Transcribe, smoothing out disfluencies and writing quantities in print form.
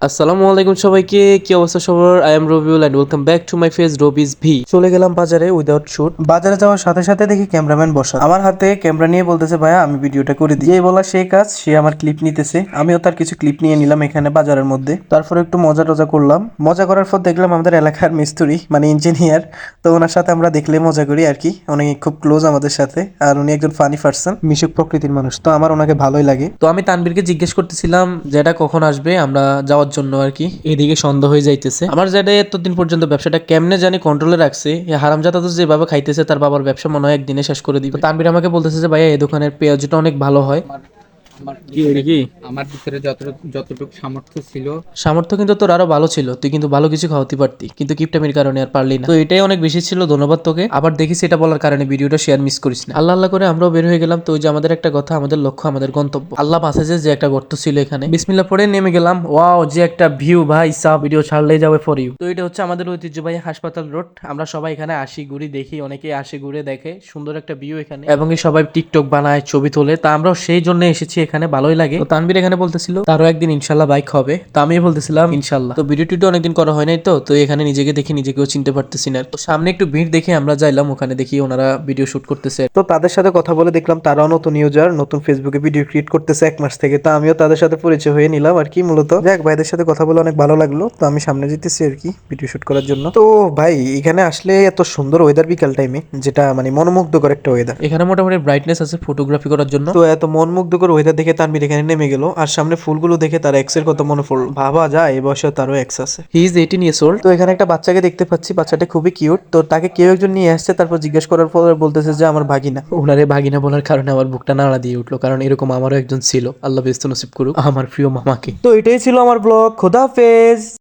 আসসালামু আলাইকুম সবাইকে, কি অবস্থা সবার? I am Rabiul and welcome back to my ফেস রবিজ ভি। চলে গেলাম বাজারে উইদাউট শুট। বাজারে যাওয়ার সাথে সাথে দেখি ক্যামেরাম্যান বসা, আমার হাতে ক্যামেরা নিয়ে বলতেছে ভাইয়া আমি ভিডিওটা করে দিই। এই বলা সেই কাজ, সে আমার ক্লিপ নিতেছে, আমিও তার কিছু ক্লিপ নিয়ে নিলাম এখানে বাজারের মধ্যে। তারপর একটু মজা টজা করলাম। মজা করার পর দেখলাম আমাদের এলাকার মিস্ত্রি মানে ইঞ্জিনিয়ার, তো ওনার সাথে আমরা দেখলে মজা করি আর কি, অনেক খুব ক্লোজ আমাদের সাথে। আর উনি একজন ফানি পার্সন, মিশুক প্রকৃতির মানুষ, তো আমার ওনাকে ভালোই লাগে। তো আমি তানবীরকে জিজ্ঞেস করতেছিলাম যেটা কখন আসবে আমরা যাওয়ার জন্য আর কি। এদিকে সন্ধ্যা হয়ে যাইতেছে। আমার যেটা এতদিন পর্যন্ত ব্যবসাটা কেমনে জানি কন্ট্রোলে রাখছে, এই হারামজাদা তো যেভাবে খাইতেছে তার বাবার ব্যবসা মনে হয় একদিনে শেষ করে দিবে। তানবীর আমাকে বলতেছে যে ভাইয়া এই দোকানের পেঁয়াজটা অনেক ভালো হয়। আমার কি এটা কি আমার ভিতরে যতটুকু সামর্থ্য ছিল। সামর্থ্য কিন্তু তোর আরো ভালো ছিল, তুই কিন্তু ভালো কিছু খাওয়াতে পারতি, কিন্তু কিপটামির কারণে আর পারলি না। তো এটাই অনেক বেশি ছিল, ধন্যবাদ তোকে। আবার দেখিস এটা বলার কারণে ভিডিওটা শেয়ার মিস করিস না। আল্লাহ আল্লাহ করে আমরাও বের হয়ে গেলাম। তো ওই যে আমাদের একটা কথা, আমাদের লক্ষ্য আমাদের গন্তব্য। আল্লাহ বাঁচাছে যে একটা গর্ত ছিল এখানে, বিসমিল্লাহ পড়ে নেমে গেলাম। ওয়াও, যে একটা ভিউ ভাই, সাহ ভিডিও ছাড়লেই যাবে ফর ইউ। তো এটা হচ্ছে আমাদের ঐতিহ্যবাহী হাসপাতাল রোড। আমরা সবাই এখানে আসি, ঘুরি, দেখি, অনেকেই আসে ঘুরে দেখে, সুন্দর একটা ভিউ এখানে, এবং এই সবাই টিকটক বানায়, ছবি তোলে। তা আমরাও সেই জন্য এসেছি এখানে, ভালোই লাগে। তো তানবীর এখানে বলতেছিল তারও একদিন ইনশাল্লাহ বাইক হবে, তো আমি বলতেছিলাম ইনশাল্লাহ। তো ভিডিও টিডিও অনেকদিন করা হয় নাই, তো এখানে নিজেকে দেখি নিজেকেও চিনতে পারতেছি না। তো সামনে একটু ভিড় দেখে আমরা যাইলাম, ওখানে দেখি ওনারা ভিডিও শুট করতেছে। তো তাদের সাথে কথা বলে দেখলাম তারাও নতুন ইউজার, নতুন ফেসবুকে ভিডিও ক্রিয়েট করতেছে 1 মাস থেকে। তো আমিও তাদের সাথে পরিচয় হয়ে নিলাম আর কি। মূলত যাক, ভাইদের সাথে কথা বলে অনেক ভালো লাগলো। তো আমি সামনে যেতেছি আর কি ভিডিও শুট করার জন্য। তো ভাই এখানে আসলে এত সুন্দর ওয়েদার বিকাল টাইমে, যেটা মানে মনোমুগ্ধকর একটা ওয়েদার। এখানে মোটামুটি ব্রাইটনেস আছে ফটোগ্রাফি করার জন্য। তো এত মনমুগ্ধকর ওয়েদার দেখে তানভীর এখানে নেমে গেল, আর সামনে ফুলগুলো দেখে তার এক্সের কথা মনে পড়লো। ভাবা যায় এই বয়সে তারও এক্স আছে। He is 18 years old. তো এখানে একটা বাচ্চাকে দেখতে পাচ্ছি, বাচ্চাটা খুবই কিউট। তো তাকে কেউ একজন নিয়ে আসছে, তারপর জিজ্ঞেস করার পর বলতেছে যে আমার ভাগিনা। ওনারে ভাগিনা বলার কারণে আমার বুকটা নাড়া দিয়ে উঠলো, কারণ এরকম আমারও একজন ছিল। আল্লাহ ব্যস্ত নসিব করুক আমার প্রিয় মামাকে। তো এটাই ছিল আমার ব্লগ। খোদা হাফেজ।